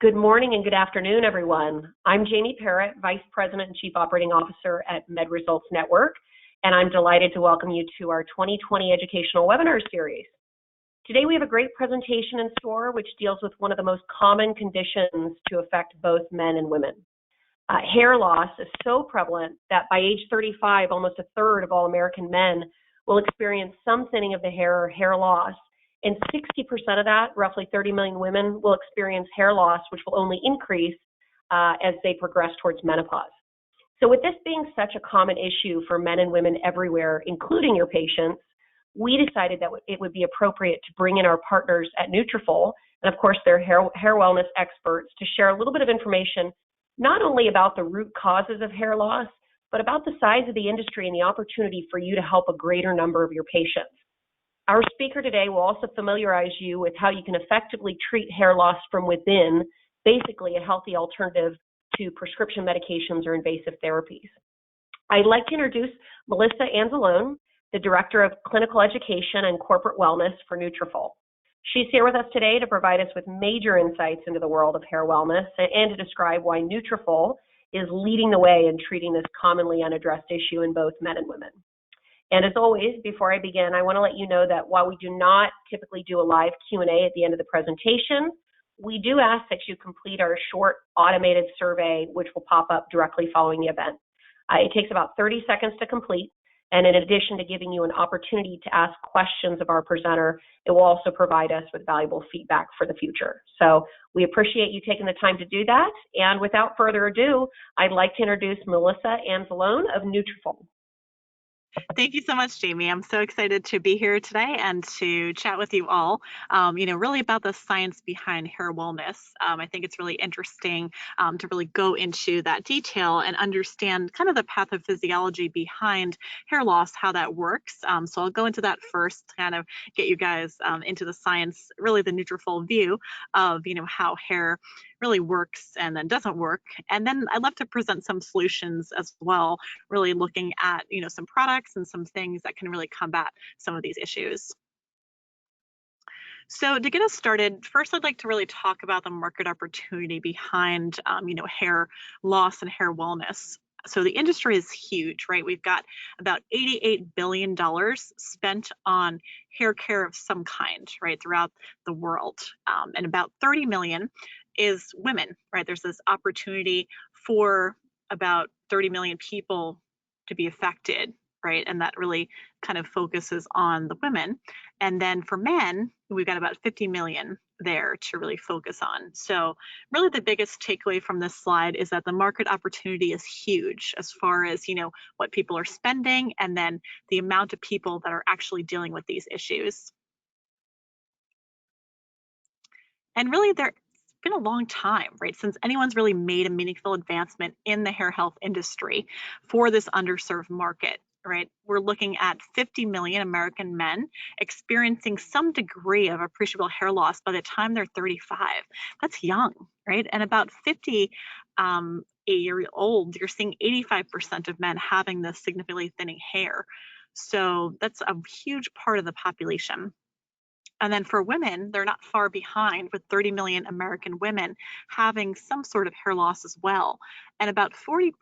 Good morning and good afternoon, everyone. I'm Jamie Parrott, Vice President and Chief Operating Officer at MedResults Network, and I'm delighted to welcome you to our 2020 educational webinar series. Today we have a great presentation in store which deals with one of the most common conditions to affect both men and women. Hair loss is so prevalent that by age 35, almost a third of all American men will experience some thinning of the hair or hair loss. And 60% of that, roughly 30 million women, will experience hair loss, which will only increase as they progress towards menopause. So with this being such a common issue for men and women everywhere, including your patients, we decided that it would be appropriate to bring in our partners at Nutrafol, and of course their hair wellness experts, to share a little bit of information, not only about the root causes of hair loss, but about the size of the industry and the opportunity for you to help a greater number of your patients. Our speaker today will also familiarize you with how you can effectively treat hair loss from within, basically a healthy alternative to prescription medications or invasive therapies. I'd like to introduce Melissa Anzelone, the Director of Clinical Education and Corporate Wellness for Nutrafol. She's here with us today to provide us with major insights into the world of hair wellness and to describe why Nutrafol is leading the way in treating this commonly unaddressed issue in both men and women. And as always, before I begin, I want to let you know that while we do not typically do a live Q&A at the end of the presentation, we do ask that you complete our short automated survey, which will pop up directly following the event. It takes about 30 seconds to complete, and in addition to giving you an opportunity to ask questions of our presenter, it will also provide us with valuable feedback for the future. So we appreciate you taking the time to do that, and without further ado, I'd like to introduce Melissa Anzelone of Nutrafol. Thank you so much, Jamie. I'm so excited to be here today and to chat with you all, really about the science behind hair wellness. I think it's really interesting to really go into that detail and understand kind of the pathophysiology behind hair loss, how that works. So I'll go into that first, kind of get you guys into the science, really the Nutrafol view of, how hair really works and then doesn't work. And then I'd love to present some solutions as well, really looking at, some products and some things that can really combat some of these issues. So to get us started, first I'd like to really talk about the market opportunity behind, hair loss and hair wellness. So the industry is huge, right? We've got about $88 billion spent on hair care of some kind, right, throughout the world. And about 30 million is women, right? There's this opportunity for about 30 million people to be affected, right? And that really kind of focuses on the women. And then for men, we've got about 50 million there to really focus on. So really the biggest takeaway from this slide is that the market opportunity is huge as far as, what people are spending and then the amount of people that are actually dealing with these issues. And really it's been a long time, right, since anyone's really made a meaningful advancement in the hair health industry for this underserved market. Right, we're looking at 50 million American men experiencing some degree of appreciable hair loss by the time they're 35. That's young, right? And about 50 years old, you're seeing 85% of men having this significantly thinning hair. So that's a huge part of the population. And then for women, they're not far behind, with 30 million American women having some sort of hair loss as well. And about 40%,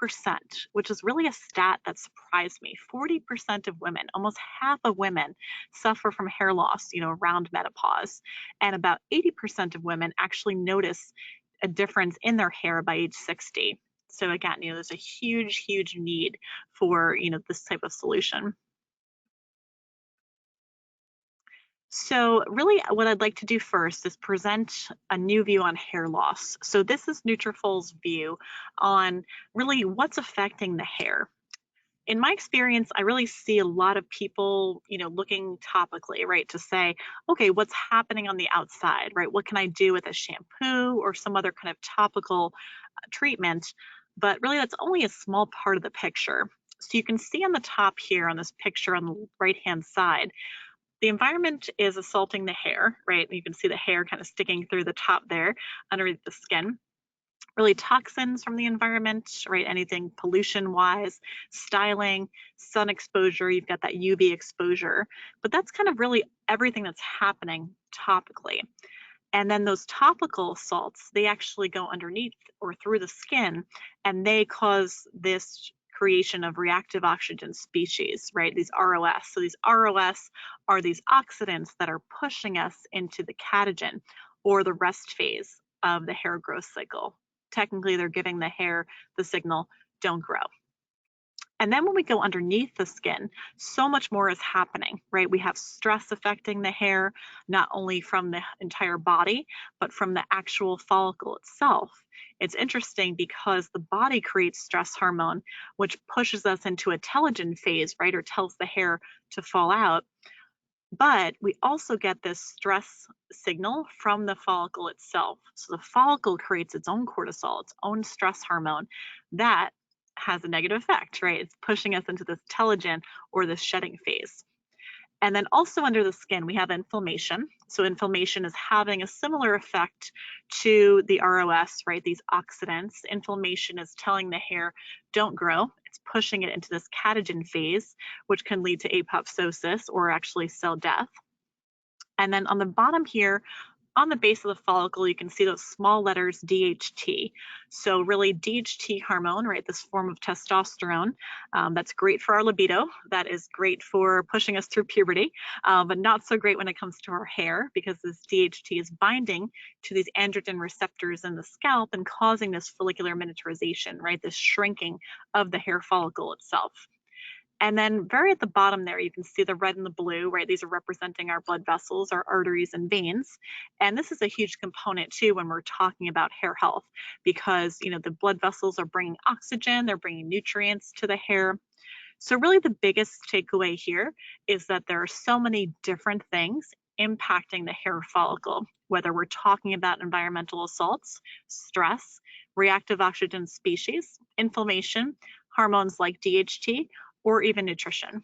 which is really a stat that surprised me, 40% of women, almost half of women, suffer from hair loss, around menopause. And about 80% of women actually notice a difference in their hair by age 60. So again, there's a huge, huge need for, this type of solution. So really what I'd like to do first is present a new view on hair loss. So this is Nutrafol's view on really what's affecting the hair. In my experience, I really see a lot of people, looking topically, right, to say, okay, what's happening on the outside, right? What can I do with a shampoo or some other kind of topical treatment? But really that's only a small part of the picture. So you can see on the top here on this picture on the right-hand side, the environment is assaulting the hair, right? You can see the hair kind of sticking through the top there underneath the skin. Really toxins from the environment, right? Anything pollution-wise, styling, sun exposure, you've got that UV exposure. But that's kind of really everything that's happening topically. And then those topical salts, they actually go underneath or through the skin, and they cause this creation of reactive oxygen species, right? These ROS. So these ROS are these oxidants that are pushing us into the catagen, or the rest phase of the hair growth cycle. Technically, they're giving the hair the signal, don't grow. And then when we go underneath the skin, so much more is happening, right? We have stress affecting the hair, not only from the entire body, but from the actual follicle itself. It's interesting because the body creates stress hormone, which pushes us into a telogen phase, right? Or tells the hair to fall out. But we also get this stress signal from the follicle itself. So the follicle creates its own cortisol, its own stress hormone that has a negative effect, right? It's pushing us into this telogen or this shedding phase. And then also under the skin, we have inflammation. So inflammation is having a similar effect to the ROS, right? These oxidants. Inflammation is telling the hair, don't grow. It's pushing it into this catagen phase, which can lead to apoptosis or actually cell death. And then on the bottom here, on the base of the follicle, you can see those small letters DHT. So really DHT hormone, right, this form of testosterone, that's great for our libido. That is great for pushing us through puberty, but not so great when it comes to our hair, because this DHT is binding to these androgen receptors in the scalp and causing this follicular miniaturization, right, this shrinking of the hair follicle itself. And then very at the bottom there, you can see the red and the blue, right? These are representing our blood vessels, our arteries and veins. And this is a huge component too when we're talking about hair health, because, you know, the blood vessels are bringing oxygen, they're bringing nutrients to the hair. So really the biggest takeaway here is that there are so many different things impacting the hair follicle, whether we're talking about environmental assaults, stress, reactive oxygen species, inflammation, hormones like DHT, or even nutrition.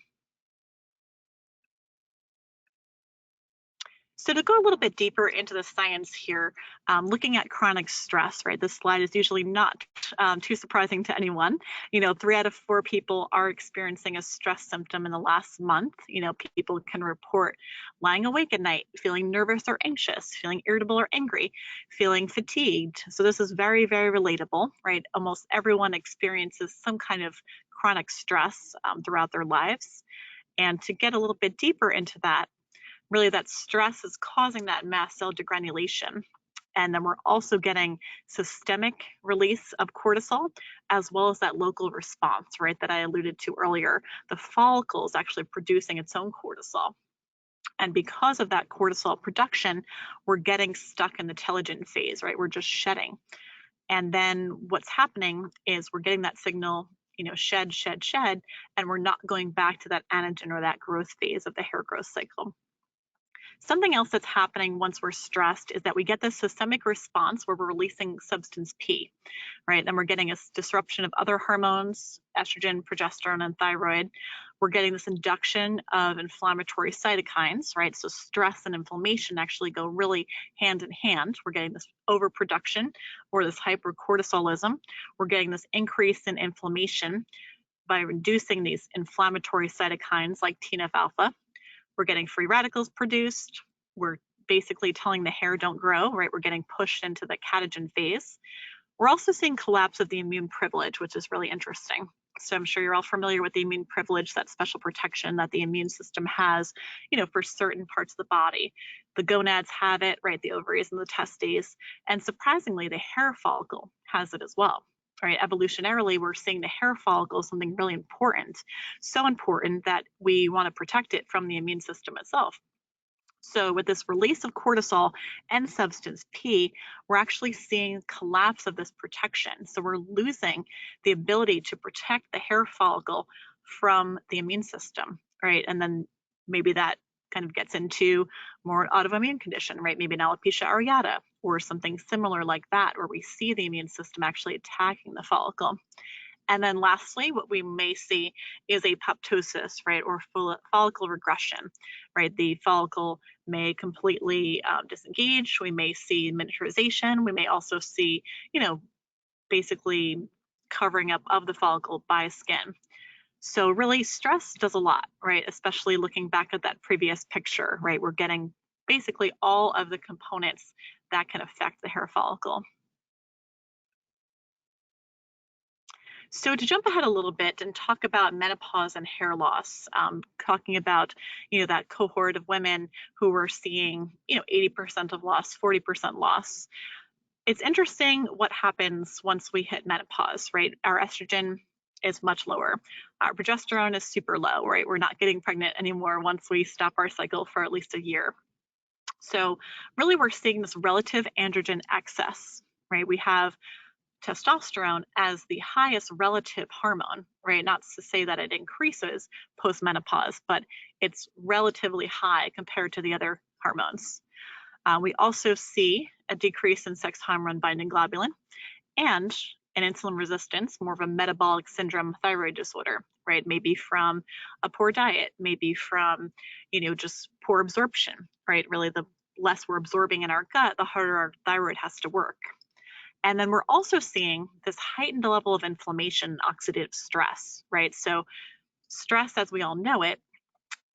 So to go a little bit deeper into the science here, looking at chronic stress, right? This slide is usually not too surprising to anyone. You know, 3 out of 4 people are experiencing a stress symptom in the last month. You know, people can report lying awake at night, feeling nervous or anxious, feeling irritable or angry, feeling fatigued. So this is very, very relatable, right? Almost everyone experiences some kind of chronic stress throughout their lives. And to get a little bit deeper into that, really that stress is causing that mast cell degranulation. And then we're also getting systemic release of cortisol, as well as that local response, right, that I alluded to earlier. The follicle is actually producing its own cortisol. And because of that cortisol production, we're getting stuck in the telogen phase, right? We're just shedding. And then what's happening is we're getting that signal, you know, shed, shed, shed, and we're not going back to that anagen or that growth phase of the hair growth cycle. Something else that's happening once we're stressed is that we get this systemic response where we're releasing substance P, right? Then we're getting a disruption of other hormones, estrogen, progesterone, and thyroid. We're getting this induction of inflammatory cytokines, right? So stress and inflammation actually go really hand in hand. We're getting this overproduction or this hypercortisolism. We're getting this increase in inflammation by reducing these inflammatory cytokines like TNF-alpha. We're getting free radicals produced. We're basically telling the hair don't grow, right? We're getting pushed into the catagen phase. We're also seeing collapse of the immune privilege, which is really interesting. So I'm sure you're all familiar with the immune privilege, that special protection that the immune system has, you know, for certain parts of the body. The gonads have it, right? The ovaries and the testes. And surprisingly, the hair follicle has it as well. Right, evolutionarily, we're seeing the hair follicle as something really important, so important that we want to protect it from the immune system itself. So with this release of cortisol and substance P, we're actually seeing collapse of this protection. So we're losing the ability to protect the hair follicle from the immune system, right? And then maybe that kind of gets into more autoimmune condition, right? Maybe an alopecia areata or something similar like that, where we see the immune system actually attacking the follicle. And then lastly, what we may see is apoptosis, right, or follicle regression, right? The follicle may completely disengage. We may see miniaturization. We may also see, you know, basically covering up of the follicle by skin. So really stress does a lot, right? Especially looking back at that previous picture, right? We're getting basically all of the components that can affect the hair follicle. So to jump ahead a little bit and talk about menopause and hair loss, talking about, that cohort of women who were seeing, 80% of loss, 40% loss. It's interesting what happens once we hit menopause, right? Our estrogen is much lower. Our progesterone is super low, right? We're not getting pregnant anymore once we stop our cycle for at least a year. So really we're seeing this relative androgen excess, right? We have testosterone as the highest relative hormone, right? Not to say that it increases post-menopause, but it's relatively high compared to the other hormones. We also see a decrease in sex hormone binding globulin and an insulin resistance, more of a metabolic syndrome thyroid disorder, right? Maybe from a poor diet, maybe from, just poor absorption, right? Really, the less we're absorbing in our gut, the harder our thyroid has to work. And then we're also seeing this heightened level of inflammation and oxidative stress, right? So stress, as we all know it,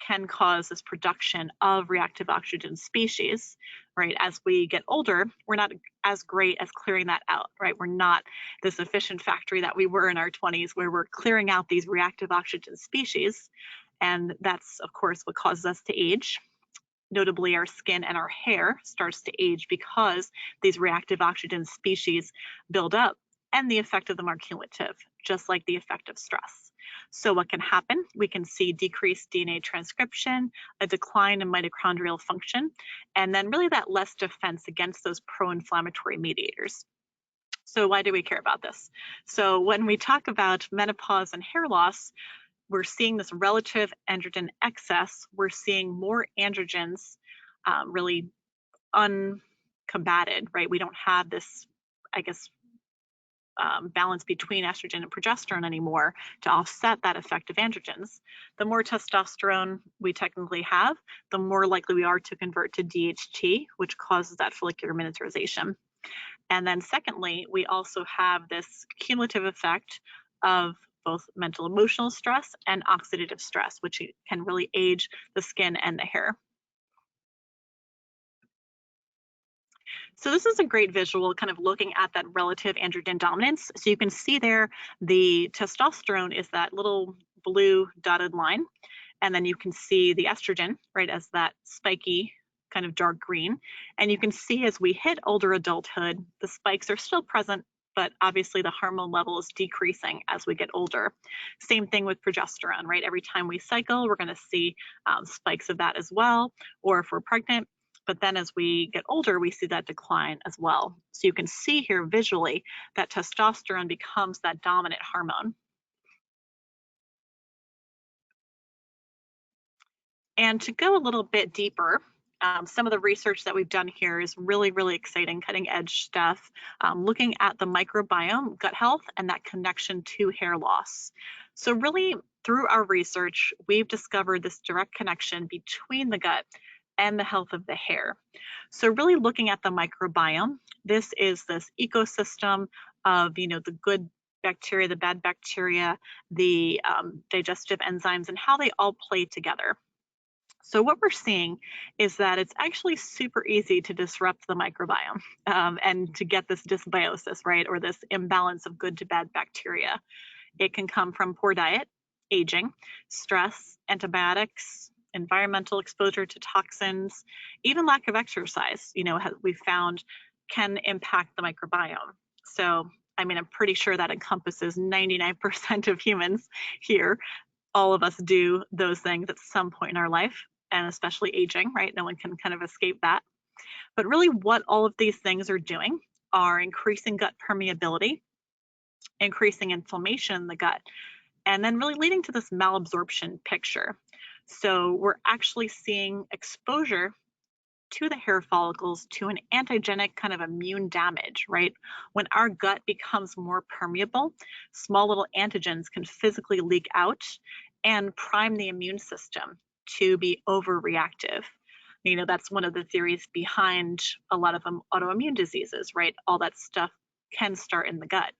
can cause this production of reactive oxygen species, right? As we get older, we're not as great as clearing that out, right? We're not this efficient factory that we were in our 20s where we're clearing out these reactive oxygen species. And that's, of course, what causes us to age. Notably, our skin and our hair starts to age because these reactive oxygen species build up, and the effect of them are cumulative, just like the effect of stress. So what can happen? We can see decreased DNA transcription, a decline in mitochondrial function, and then really that less defense against those pro-inflammatory mediators. So why do we care about this? So when we talk about menopause and hair loss, we're seeing this relative androgen excess. We're seeing more androgens really uncombated, right? We don't have this, balance between estrogen and progesterone anymore to offset that effect of androgens. The more testosterone we technically have, the more likely we are to convert to DHT, which causes that follicular miniaturization. And then secondly, we also have this cumulative effect of both mental emotional stress and oxidative stress, which can really age the skin and the hair. So this is a great visual kind of looking at that relative androgen dominance. So you can see there the testosterone is that little blue dotted line, and then you can see the estrogen, right, as that spiky kind of dark green. And you can see as we hit older adulthood, the spikes are still present, but obviously the hormone level is decreasing as we get older. Same thing with progesterone, right? Every time we cycle, we're going to see spikes of that as well, or if we're pregnant. But then as we get older, we see that decline as well. So you can see here visually that testosterone becomes that dominant hormone. And to go a little bit deeper, some of the research that we've done here is really, really exciting, cutting edge stuff, looking at the microbiome, gut health, and that connection to hair loss. So really, through our research, we've discovered this direct connection between the gut and the health of the hair. So really looking at the microbiome, this is this ecosystem of, the good bacteria, the bad bacteria, the digestive enzymes, and how they all play together. So what we're seeing is that it's actually super easy to disrupt the microbiome and to get this dysbiosis, right, or this imbalance of good to bad bacteria. It can come from poor diet, aging, stress, antibiotics, environmental exposure to toxins, even lack of exercise, we've found can impact the microbiome. So, I'm pretty sure that encompasses 99% of humans here. All of us do those things at some point in our life, and especially aging, right? No one can kind of escape that. But really what all of these things are doing are increasing gut permeability, increasing inflammation in the gut, and then really leading to this malabsorption picture. So we're actually seeing exposure to the hair follicles to an antigenic kind of immune damage, right? When our gut becomes more permeable, small little antigens can physically leak out and prime the immune system to be overreactive. That's one of the theories behind a lot of autoimmune diseases, right? All that stuff can start in the gut.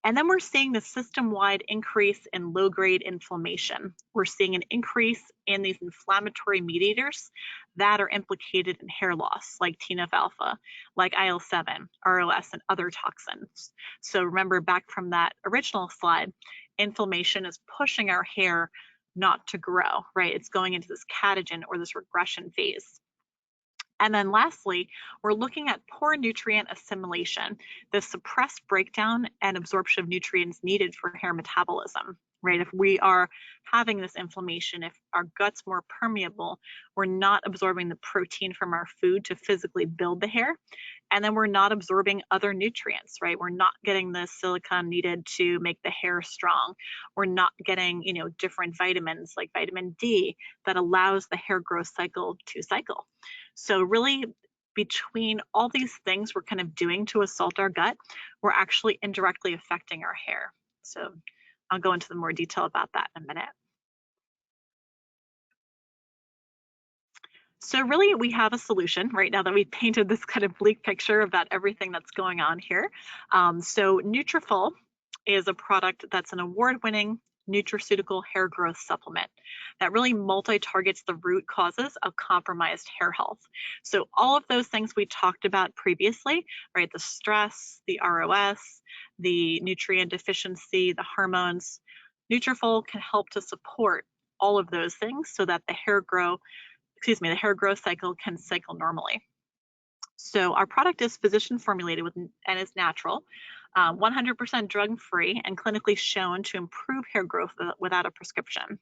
And then we're seeing the system-wide increase in low-grade inflammation. We're seeing an increase in these inflammatory mediators that are implicated in hair loss, like TNF-alpha, like IL-7, ROS, and other toxins. So remember back from that original slide, inflammation is pushing our hair not to grow, right? It's going into this catagen or this regression phase. And then lastly, we're looking at poor nutrient assimilation, the suppressed breakdown and absorption of nutrients needed for hair metabolism, right? If we are having this inflammation, if our gut's more permeable, we're not absorbing the protein from our food to physically build the hair. And then we're not absorbing other nutrients, right? We're not getting the silicon needed to make the hair strong. We're not getting, different vitamins like vitamin D that allows the hair growth cycle to cycle. So really, between all these things we're kind of doing to assault our gut, we're actually indirectly affecting our hair. So I'll go into the more detail about that in a minute. So really, we have a solution right now that we painted this kind of bleak picture about everything that's going on here. So Nutrafol is a product that's an award-winning nutraceutical hair growth supplement that really multi-targets the root causes of compromised hair health. So all of those things we talked about previously, right? The stress, the ROS, the nutrient deficiency, the hormones, Nutrafol can help to support all of those things so that the hair growth cycle can cycle normally. So our product is physician formulated and is natural, 100% drug-free, and clinically shown to improve hair growth without a prescription.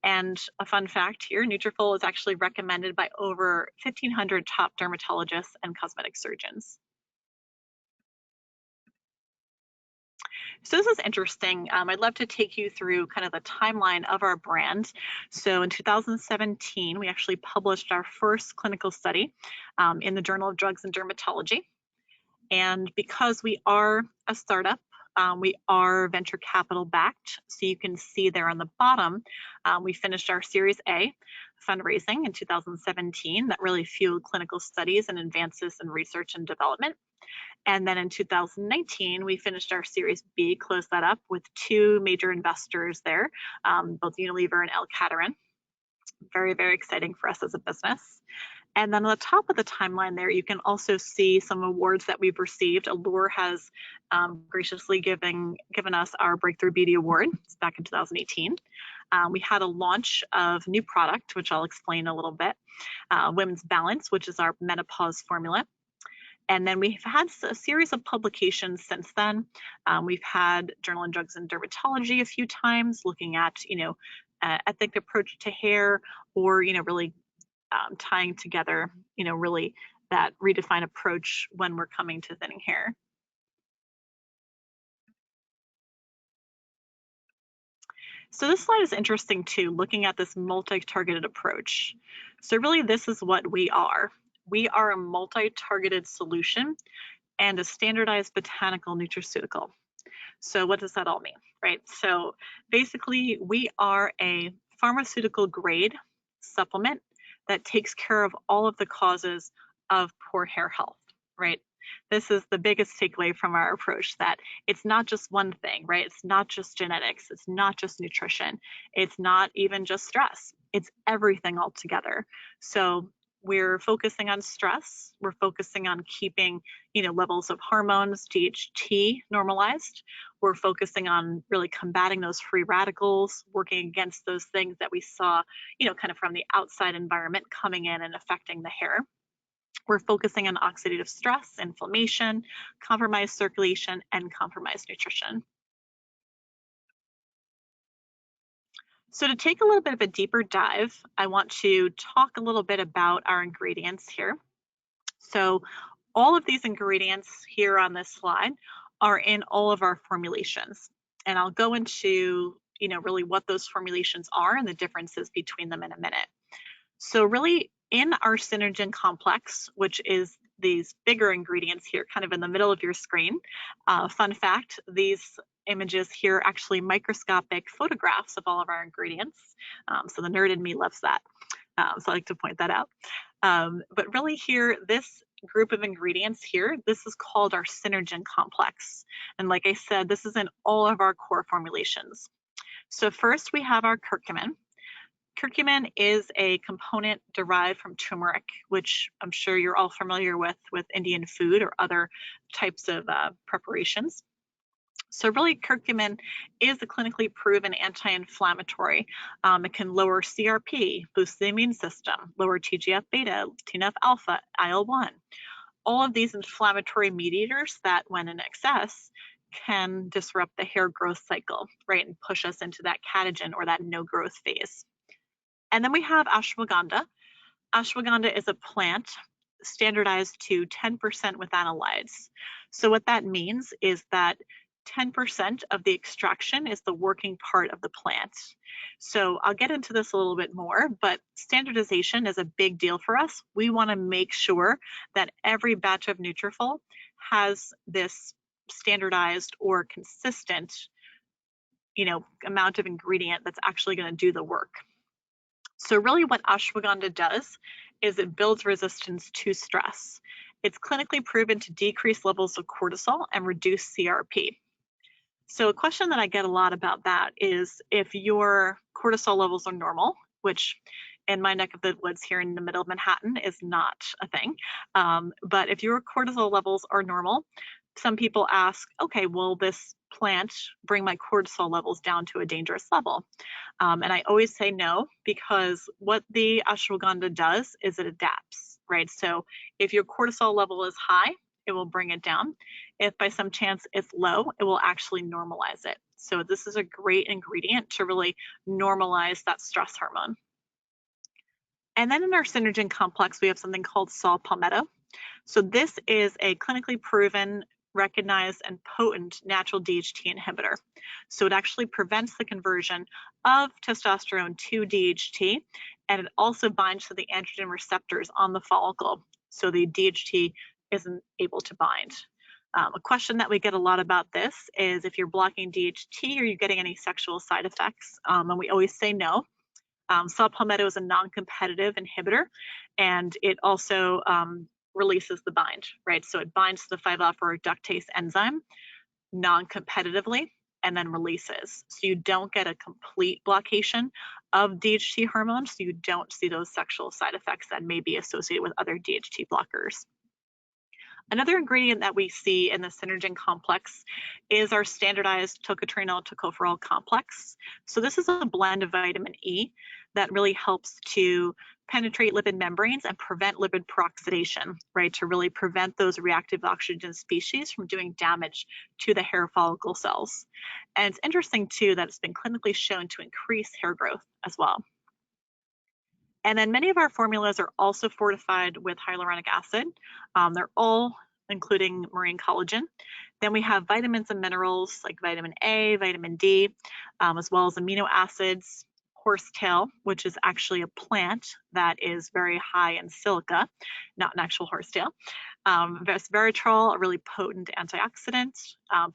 And a fun fact here, Nutrafol is actually recommended by over 1,500 top dermatologists and cosmetic surgeons. So this is interesting. I'd love to take you through kind of the timeline of our brand. So in 2017, we actually published our first clinical study in the Journal of Drugs and Dermatology. And because we are a startup, we are venture capital backed. So you can see there on the bottom, we finished our Series A fundraising in 2017 that really fueled clinical studies and advances in research and development. And then in 2019, we finished our Series B, closed that up with two major investors there, both Unilever and El Cateran. Very, very exciting for us as a business. And then on the top of the timeline there, you can also see some awards that we've received. Allure has graciously given us our Breakthrough Beauty Award back in 2018. We had a launch of new product, which I'll explain a little bit, Women's Balance, which is our menopause formula. And then we've had a series of publications since then. We've had Journal of Drugs and Dermatology a few times, looking at, ethic approach to hair, or, really tying together, really that redefined approach when we're coming to thinning hair. So this slide is interesting too, looking at this multi-targeted approach. So really, this is what we are. We are a multi-targeted solution and a standardized botanical nutraceutical. So what does that all mean, right? So basically, we are a pharmaceutical grade supplement that takes care of all of the causes of poor hair health, right? This is the biggest takeaway from our approach, that it's not just one thing, right? It's not just genetics. It's not just nutrition. It's not even just stress. It's everything all together. So we're focusing on stress. We're focusing on keeping, levels of hormones, DHT, normalized. We're focusing on really combating those free radicals, working against those things that we saw, kind of from the outside environment coming in and affecting the hair. We're focusing on oxidative stress, inflammation, compromised circulation, and compromised nutrition. So to take a little bit of a deeper dive, I want to talk a little bit about our ingredients here. So all of these ingredients here on this slide are in all of our formulations. And I'll go into, really what those formulations are and the differences between them in a minute. So really in our Synergen Complex, which is these bigger ingredients here kind of in the middle of your screen, fun fact, these images here are actually microscopic photographs of all of our ingredients. So the nerd in me loves that. So I like to point that out. But really here, this group of ingredients here, this is called our Synergen Complex. And like I said, this is in all of our core formulations. So first we have our curcumin. Curcumin is a component derived from turmeric, which I'm sure you're all familiar with Indian food or other types of preparations. So really, curcumin is a clinically proven anti-inflammatory. It can lower CRP, boost the immune system, lower TGF-beta, TNF-alpha, IL-1. All of these inflammatory mediators that, when in excess, can disrupt the hair growth cycle, right, and push us into that catagen or that no growth phase. And then we have ashwagandha. Ashwagandha is a plant standardized to 10% with analytes. So what that means is that 10% of the extraction is the working part of the plant. So I'll get into this a little bit more, but standardization is a big deal for us. We want to make sure that every batch of Nutrafol has this standardized or consistent, amount of ingredient that's actually going to do the work. So really what ashwagandha does is it builds resistance to stress. It's clinically proven to decrease levels of cortisol and reduce CRP. So a question that I get a lot about that is if your cortisol levels are normal, which in my neck of the woods here in the middle of Manhattan is not a thing, but if your cortisol levels are normal, some people ask, okay, will this plant bring my cortisol levels down to a dangerous level? And I always say no, because what the ashwagandha does is it adapts, right? So if your cortisol level is high, it will bring it down. If by some chance it's low, it will actually normalize it. So this is a great ingredient to really normalize that stress hormone. And then in our Synergen complex, we have something called saw palmetto. So this is a clinically proven, recognized, and potent natural DHT inhibitor. So it actually prevents the conversion of testosterone to DHT, and it also binds to the androgen receptors on the follicle, so the DHT isn't able to bind. A question that we get a lot about this is if you're blocking DHT, are you getting any sexual side effects? And we always say no. Saw palmetto is a non-competitive inhibitor, and it also releases the bind, right? So it binds to the 5-alpha reductase enzyme non-competitively and then releases. So you don't get a complete blockation of DHT hormones, so you don't see those sexual side effects that may be associated with other DHT blockers. Another ingredient that we see in the Synergen complex is our standardized tocotrienol tocopherol complex. So this is a blend of vitamin E that really helps to penetrate lipid membranes and prevent lipid peroxidation, right? To really prevent those reactive oxygen species from doing damage to the hair follicle cells. And it's interesting too that it's been clinically shown to increase hair growth as well. And then many of our formulas are also fortified with hyaluronic acid. They're all including marine collagen. Then we have vitamins and minerals like vitamin A, vitamin D, as well as amino acids, horsetail, which is actually a plant that is very high in silica, not an actual horsetail. Resveratrol, a really potent antioxidant,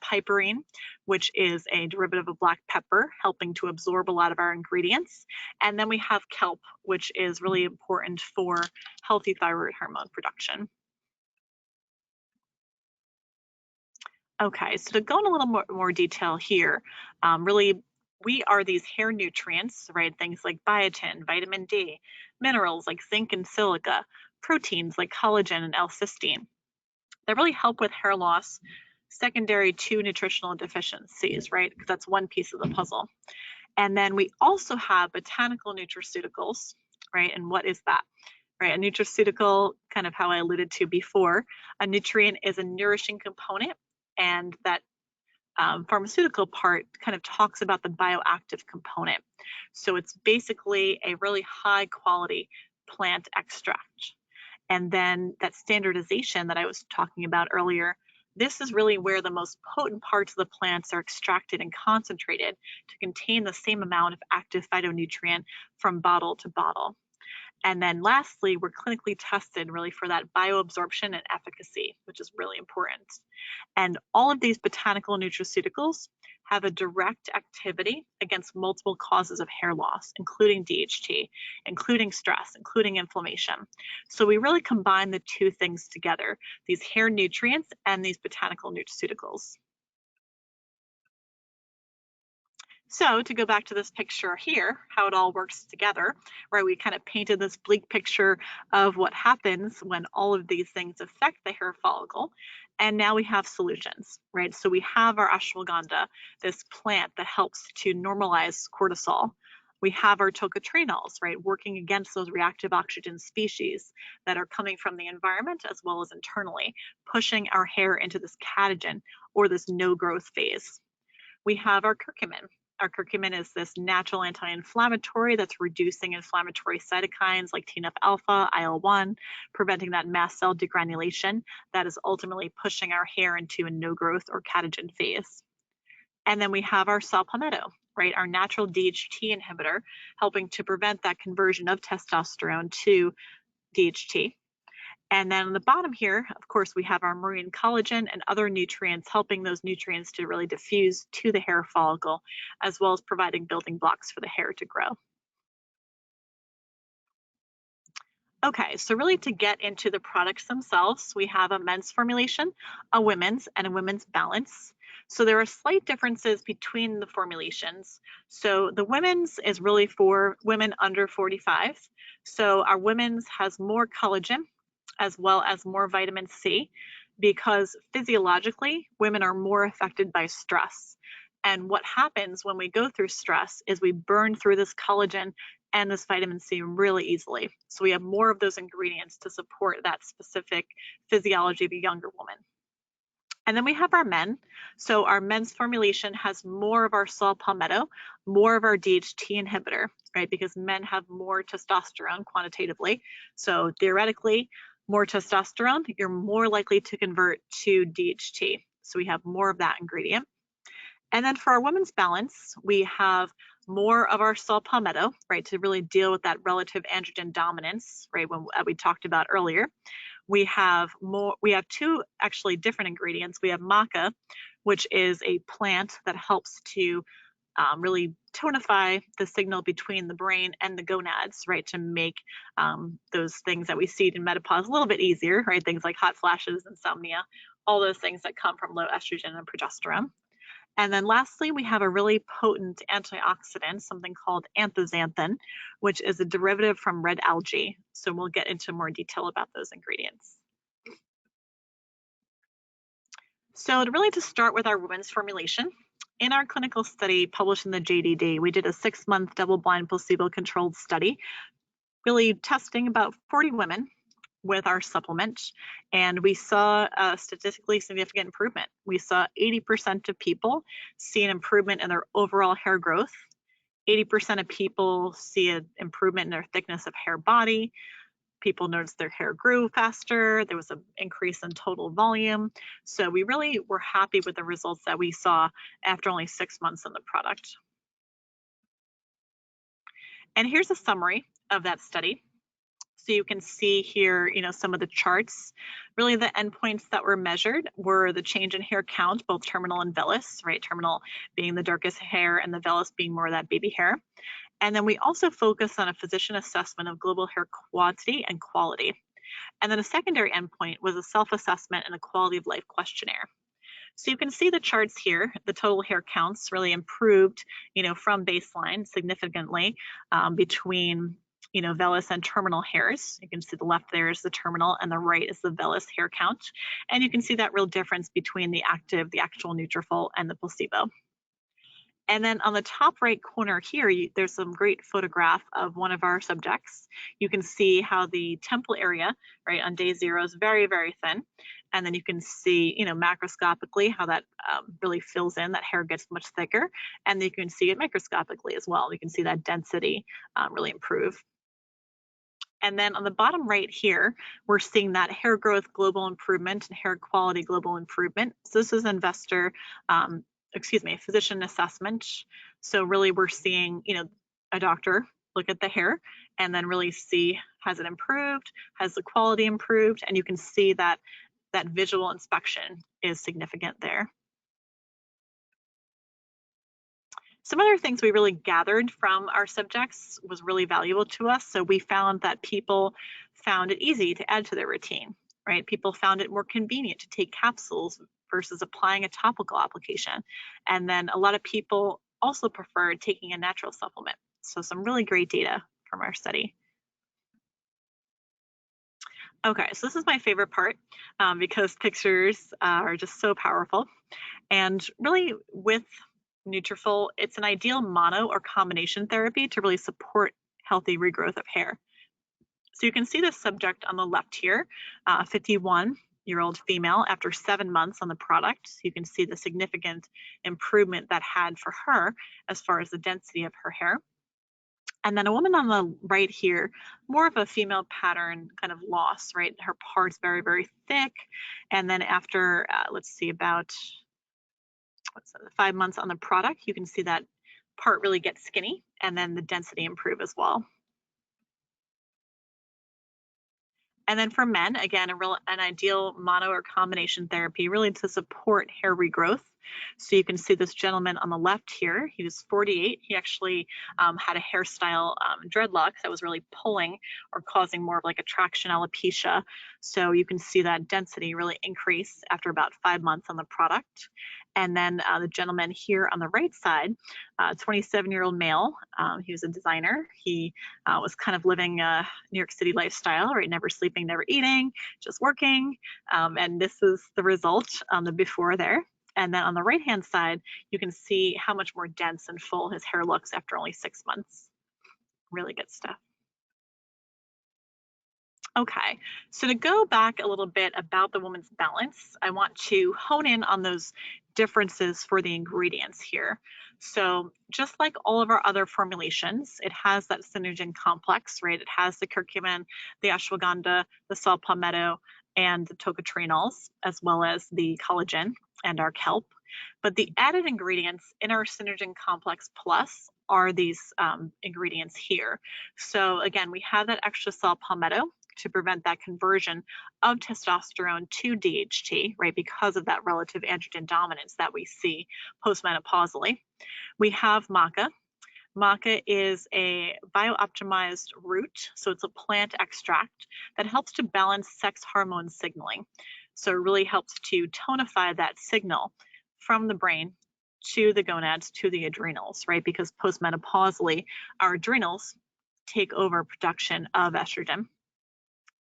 piperine, which is a derivative of black pepper, helping to absorb a lot of our ingredients. And then we have kelp, which is really important for healthy thyroid hormone production. Okay, so to go in a little more detail here, really we are these hair nutrients, right? Things like biotin, vitamin D, minerals like zinc and silica, proteins like collagen and L-cysteine that really help with hair loss secondary to nutritional deficiencies, right? Because that's one piece of the puzzle. And then we also have botanical nutraceuticals, right? And what is that? Right, a nutraceutical, kind of how I alluded to before, a nutrient is a nourishing component, and that pharmaceutical part kind of talks about the bioactive component. So it's basically a really high quality plant extract. And then that standardization that I was talking about earlier, this is really where the most potent parts of the plants are extracted and concentrated to contain the same amount of active phytonutrient from bottle to bottle. And then lastly, we're clinically tested really for that bioabsorption and efficacy, which is really important. And all of these botanical nutraceuticals have a direct activity against multiple causes of hair loss, including DHT, including stress, including inflammation. So we really combine the two things together, these hair nutrients and these botanical nutraceuticals. So to go back to this picture here, how it all works together, right? We kind of painted this bleak picture of what happens when all of these things affect the hair follicle. And now we have solutions, right? So we have our ashwagandha, this plant that helps to normalize cortisol. We have our tocotrienols, right, working against those reactive oxygen species that are coming from the environment as well as internally, pushing our hair into this catagen or this no growth phase. We have our curcumin. Our curcumin is this natural anti-inflammatory that's reducing inflammatory cytokines like TNF-alpha, IL-1, preventing that mast cell degranulation that is ultimately pushing our hair into a no-growth or catagen phase. And then we have our saw palmetto, right, our natural DHT inhibitor, helping to prevent that conversion of testosterone to DHT. And then on the bottom here, of course, we have our marine collagen and other nutrients, helping those nutrients to really diffuse to the hair follicle, as well as providing building blocks for the hair to grow. Okay, so really to get into the products themselves, we have a men's formulation, a women's, and a women's balance. So there are slight differences between the formulations. So the women's is really for women under 45. So our women's has more collagen, as well as more vitamin C, because physiologically, women are more affected by stress. And what happens when we go through stress is we burn through this collagen and this vitamin C really easily. So we have more of those ingredients to support that specific physiology of a younger woman. And then we have our men. So our men's formulation has more of our saw palmetto, more of our DHT inhibitor, right? Because men have more testosterone quantitatively. So theoretically, more testosterone, you're more likely to convert to DHT. So we have more of that ingredient. And then for our women's balance, we have more of our saw palmetto, right, to really deal with that relative androgen dominance, right, when we talked about earlier. We have two actually different ingredients. We have maca, which is a plant that helps to really tonify the signal between the brain and the gonads, right, to make those things that we see in menopause a little bit easier, right, things like hot flashes, insomnia, all those things that come from low estrogen and progesterone. And then lastly, we have a really potent antioxidant, something called anthocyanin, which is a derivative from red algae. So we'll get into more detail about those ingredients. So to start with our women's formulation, in our clinical study published in the JDD, we did a 6-month double-blind placebo-controlled study, really testing about 40 women with our supplement, and we saw a statistically significant improvement. We saw 80% of people see an improvement in their overall hair growth. 80% of people see an improvement in their thickness of hair body. People noticed their hair grew faster. There was an increase in total volume. So we really were happy with the results that we saw after only 6 months on the product. And here's a summary of that study. So you can see here, some of the charts. Really the endpoints that were measured were the change in hair count, both terminal and vellus, right? Terminal being the darkest hair and the vellus being more of that baby hair. And then we also focus on a physician assessment of global hair quantity and quality. And then a secondary endpoint was a self-assessment and a quality of life questionnaire. So you can see the charts here. The total hair counts really improved, from baseline significantly between vellus and terminal hairs. You can see the left there is the terminal and the right is the vellus hair count. And you can see that real difference between the actual Nutrafol and the placebo. And then on the top right corner here, there's some great photograph of one of our subjects. You can see how the temple area, right, on day 0 is very, very thin. And then you can see, macroscopically how that really fills in, that hair gets much thicker. And you can see it microscopically as well. You can see that density really improve. And then on the bottom right here, we're seeing that hair growth global improvement and hair quality global improvement. So this is physician assessment. So really we're seeing, a doctor look at the hair and then really see, has it improved? Has the quality improved? And you can see that visual inspection is significant there. Some other things we really gathered from our subjects was really valuable to us. So we found that people found it easy to add to their routine, right? People found it more convenient to take capsules versus applying a topical application. And then a lot of people also preferred taking a natural supplement. So some really great data from our study. Okay, so this is my favorite part because pictures are just so powerful. And really with Nutrafol, it's an ideal mono or combination therapy to really support healthy regrowth of hair. So you can see the subject on the left here, 51-year-old female after 7 months on the product. So you can see the significant improvement that had for her as far as the density of her hair. And then a woman on the right here, more of a female pattern kind of loss, right? Her part's very, very thick. And then after, let's see, about 5 months on the product, you can see that part really get skinny and then the density improve as well. And then for men, again, an ideal mono or combination therapy really to support hair regrowth. So you can see this gentleman on the left here, he was 48. He actually had a hairstyle dreadlocks that was really pulling or causing more of like a traction alopecia. So you can see that density really increase after about 5 months on the product. And then the gentleman here on the right side, 27-year-old male, he was a designer. He was kind of living a New York City lifestyle, right? Never sleeping, never eating, just working. And this is the result on the before there. And then on the right-hand side, you can see how much more dense and full his hair looks after only 6 months. Really good stuff. Okay, so to go back a little bit about the woman's balance, I want to hone in on those differences for the ingredients here. So just like all of our other formulations, it has that Synergen Complex, right? It has the curcumin, the ashwagandha, the saw palmetto, and the tocotrienols, as well as the collagen and our kelp. But the added ingredients in our Synergen Complex Plus are these ingredients here. So again, we have that extra saw palmetto to prevent that conversion of testosterone to DHT, right, because of that relative androgen dominance that we see postmenopausally. We have maca. Maca is a biooptimized root, so it's a plant extract that helps to balance sex hormone signaling. So it really helps to tonify that signal from the brain to the gonads to the adrenals, right? Because postmenopausally, our adrenals take over production of estrogen.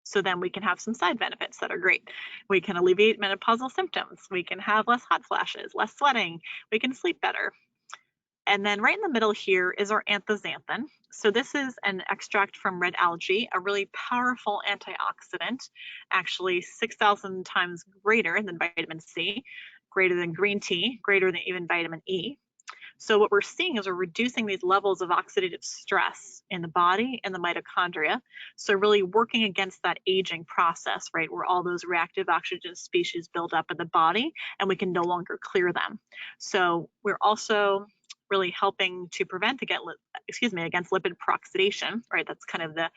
So then we can have some side benefits that are great. We can alleviate menopausal symptoms. We can have less hot flashes, less sweating. We can sleep better. And then right in the middle here is our anthocyanin. So this is an extract from red algae, a really powerful antioxidant, actually 6,000 times greater than vitamin C, greater than green tea, greater than even vitamin E. So what we're seeing is we're reducing these levels of oxidative stress in the body and the mitochondria. So really working against that aging process, right, where all those reactive oxygen species build up in the body and we can no longer clear them. So we're also really helping to prevent against lipid peroxidation, right? That's kind of the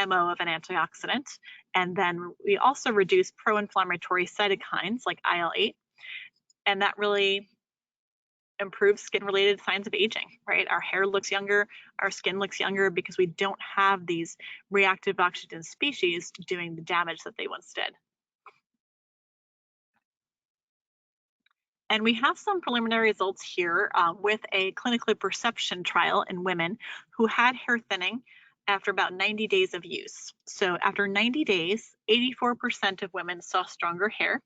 MO of an antioxidant. And then we also reduce pro-inflammatory cytokines like IL-8, and that really improves skin-related signs of aging, right? Our hair looks younger, our skin looks younger because we don't have these reactive oxygen species doing the damage that they once did. And we have some preliminary results here with a clinical perception trial in women who had hair thinning after about 90 days of use. So after 90 days, 84% of women saw stronger hair,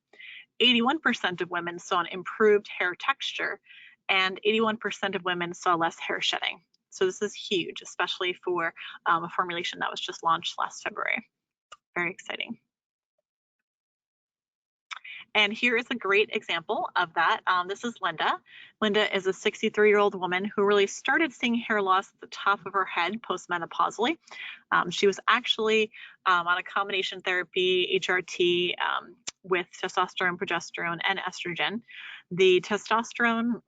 81% of women saw an improved hair texture, and 81% of women saw less hair shedding. So this is huge, especially for a formulation that was just launched last February. Very exciting. And here is a great example of that. This is Linda. Linda is a 63-year-old woman who really started seeing hair loss at the top of her head postmenopausally. She was actually on a combination therapy, HRT, with testosterone, progesterone, and estrogen. The testosterone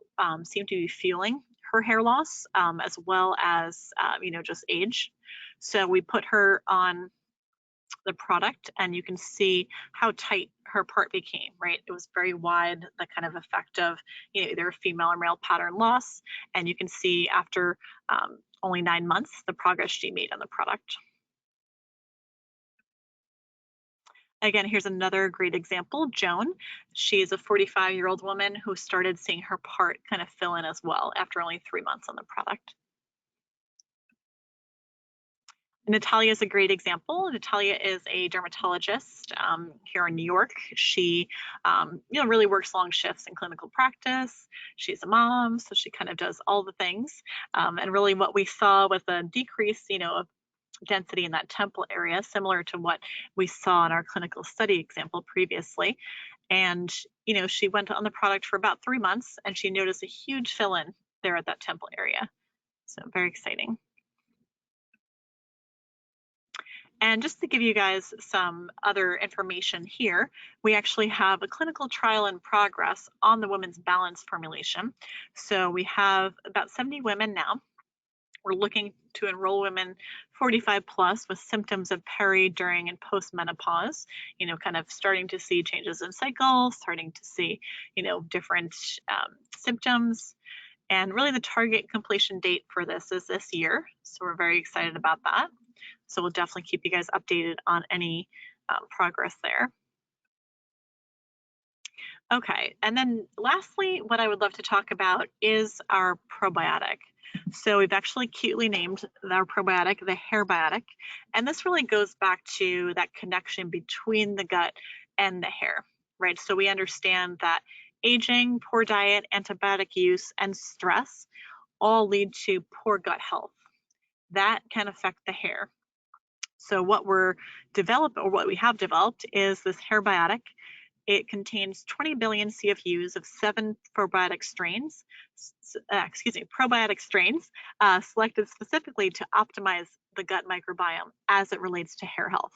seemed to be fueling her hair loss as well as, just age. So we put her on the product, and you can see how tight her part became, right? It was very wide, the kind of effect of either female or male pattern loss. And you can see after only 9 months, the progress she made on the product. Again, here's another great example, Joan. She's a 45-year-old woman who started seeing her part kind of fill in as well after only 3 months on the product. Natalia is a great example. Natalia is a dermatologist here in New York. She, really works long shifts in clinical practice. She's a mom, so she kind of does all the things. And really, what we saw was a decrease, of density in that temple area, similar to what we saw in our clinical study example previously. And, she went on the product for about 3 months, and she noticed a huge fill-in there at that temple area. So very exciting. And just to give you guys some other information here, we actually have a clinical trial in progress on the Women's Balance formulation. So we have about 70 women now. We're looking to enroll women 45 plus with symptoms of peri, during, and post-menopause, kind of starting to see changes in cycle, starting to see, different symptoms. And really the target completion date for this is this year. So we're very excited about that. So we'll definitely keep you guys updated on any progress there. Okay, and then lastly, what I would love to talk about is our probiotic. So we've actually cutely named our probiotic the Hairbiotic, and this really goes back to that connection between the gut and the hair, right? So we understand that aging, poor diet, antibiotic use, and stress all lead to poor gut health. That can affect the hair. So what we have developed is this Hairbiotic. It contains 20 billion CFUs of 7 probiotic strains, selected specifically to optimize the gut microbiome as it relates to hair health.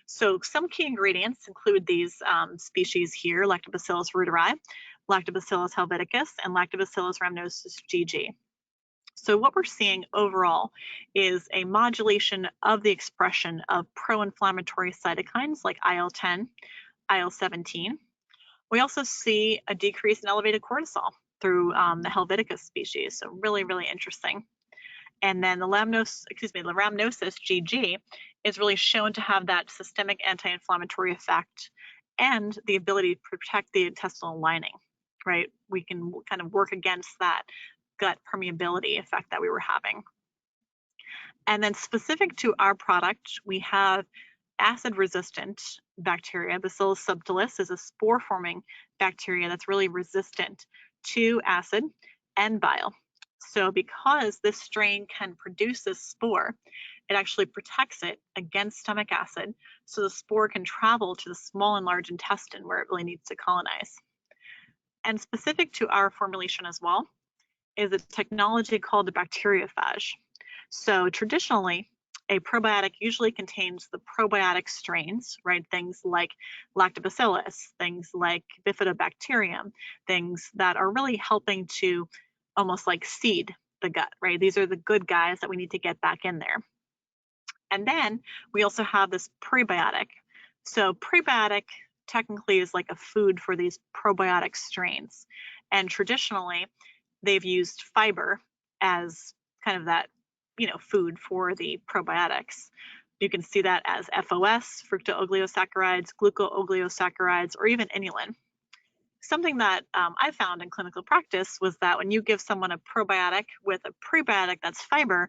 So some key ingredients include these species here: Lactobacillus reuteri, Lactobacillus helveticus, and Lactobacillus rhamnosus GG. So what we're seeing overall is a modulation of the expression of pro-inflammatory cytokines like IL-10, IL-17. We also see a decrease in elevated cortisol through the helveticus species, so really, really interesting. And then the rhamnosus GG is really shown to have that systemic anti-inflammatory effect and the ability to protect the intestinal lining, right? We can kind of work against that gut permeability effect that we were having. And then specific to our product, we have acid-resistant bacteria. Bacillus subtilis is a spore-forming bacteria that's really resistant to acid and bile. So because this strain can produce this spore, it actually protects it against stomach acid, so the spore can travel to the small and large intestine where it really needs to colonize. And specific to our formulation as well is a technology called the bacteriophage. So traditionally, a probiotic usually contains the probiotic strains, right? Things like lactobacillus, things like bifidobacterium, things that are really helping to almost like seed the gut, right? These are the good guys that we need to get back in there. And then we also have this prebiotic. So prebiotic technically is like a food for these probiotic strains. And traditionally, they've used fiber as kind of that, food for the probiotics. You can see that as FOS, fructooligosaccharides, glucooligosaccharides, or even inulin. Something that I found in clinical practice was that when you give someone a probiotic with a prebiotic that's fiber,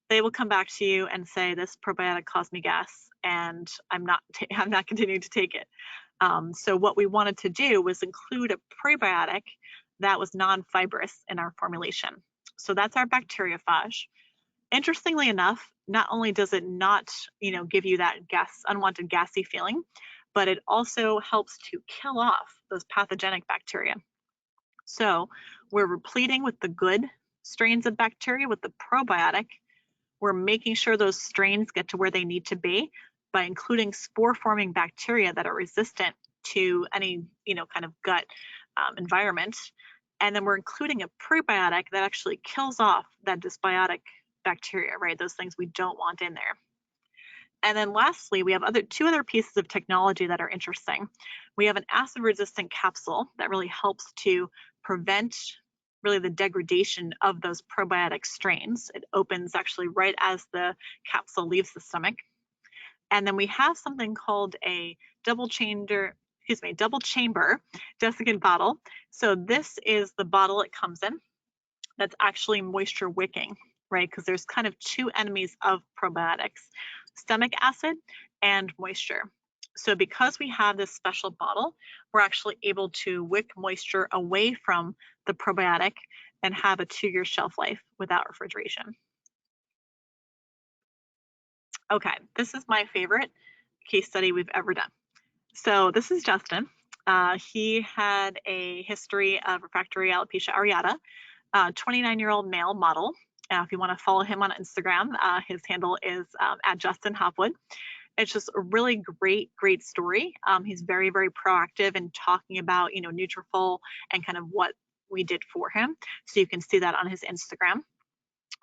they will come back to you and say, this probiotic caused me gas and I'm not continuing to take it. So what we wanted to do was include a prebiotic that was non-fibrous in our formulation. So that's our bacteriophage. Interestingly enough, not only does it not, give you that unwanted gassy feeling, but it also helps to kill off those pathogenic bacteria. So we're repleting with the good strains of bacteria with the probiotic. We're making sure those strains get to where they need to be by including spore-forming bacteria that are resistant to any, kind of gut environment. And then we're including a prebiotic that actually kills off that dysbiotic bacteria, right? Those things we don't want in there. And then lastly, we have two other pieces of technology that are interesting. We have an acid-resistant capsule that really helps to prevent really the degradation of those probiotic strains. It opens actually right as the capsule leaves the stomach. And then we have something called a double chamber desiccant bottle. So this is the bottle it comes in that's actually moisture wicking, right? Because there's kind of two enemies of probiotics, stomach acid and moisture. So because we have this special bottle, we're actually able to wick moisture away from the probiotic and have a 2-year shelf life without refrigeration. Okay, this is my favorite case study we've ever done. So this is Justin. He had a history of refractory alopecia areata, 29-year-old male model. If you want to follow him on Instagram, his handle is at Justin Hopwood. It's just a really great story. He's very, very proactive in talking about, Nutrafol and kind of what we did for him. So you can see that on his Instagram.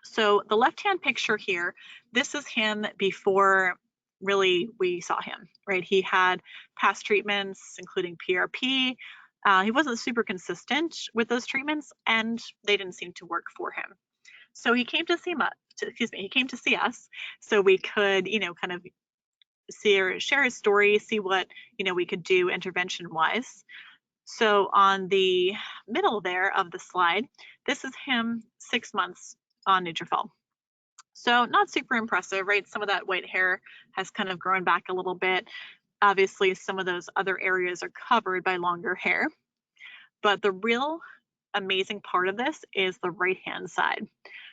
So the left-hand picture here, this is him before really we saw him, right? He had past treatments, including PRP. He wasn't super consistent with those treatments, and they didn't seem to work for him. So he came to see us so we could, kind of share his story, see what, we could do intervention-wise. So on the middle there of the slide, this is him 6 months on Nutrafol. So not super impressive, right? Some of that white hair has kind of grown back a little bit. Obviously, some of those other areas are covered by longer hair. But the real amazing part of this is the right-hand side.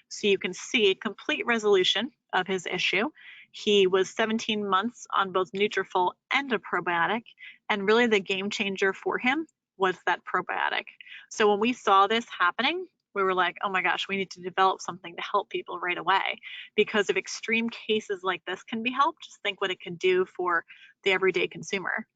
So you can see complete resolution of his issue. He was 17 months on both Nutrafol and a probiotic, and really the game changer for him was that probiotic. So when we saw this happening, we were like, oh my gosh, we need to develop something to help people right away, because if extreme cases like this can be helped, just think what it could do for the everyday consumer.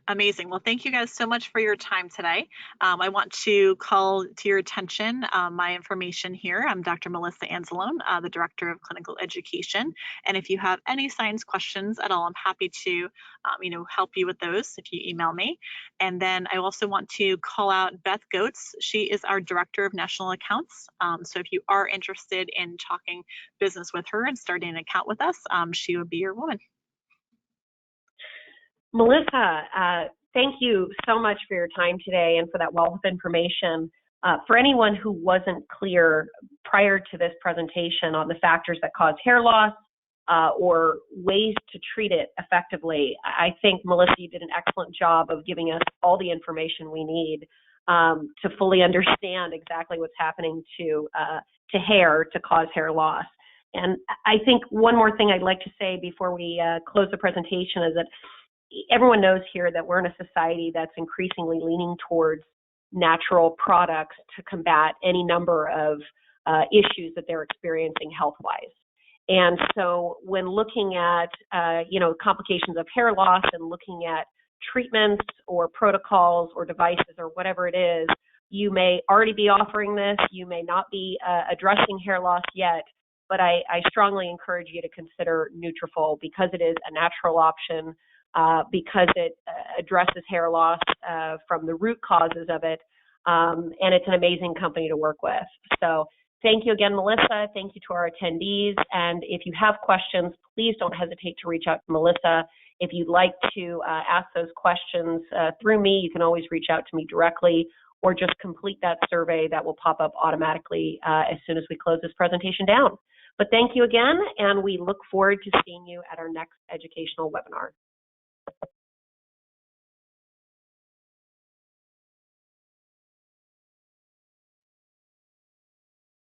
Amazing. Well, thank you guys so much for your time today. I want to call to your attention my information here. I'm Dr. Melissa Anzelone, the Director of Clinical Education. And if you have any science questions at all, I'm happy to, help you with those if you email me. And then I also want to call out Beth Goetz. She is our Director of National Accounts. So if you are interested in talking business with her and starting an account with us, she would be your woman. Melissa, thank you so much for your time today and for that wealth of information. For anyone who wasn't clear prior to this presentation on the factors that cause hair loss or ways to treat it effectively, I think, Melissa, you did an excellent job of giving us all the information we need to fully understand exactly what's happening to hair to cause hair loss. And I think one more thing I'd like to say before we close the presentation is that everyone knows here that we're in a society that's increasingly leaning towards natural products to combat any number of issues that they're experiencing health-wise. And so when looking at, complications of hair loss and looking at treatments or protocols or devices or whatever it is, you may already be offering this, you may not be addressing hair loss yet, but I strongly encourage you to consider Nutrafol because it is a natural option, because it addresses hair loss from the root causes of it, and it's an amazing company to work with. So thank you again, Melissa. Thank you to our attendees. And if you have questions, please don't hesitate to reach out to Melissa. If you'd like to ask those questions through me, you can always reach out to me directly or just complete that survey that will pop up automatically as soon as we close this presentation down. But thank you again, and we look forward to seeing you at our next educational webinar.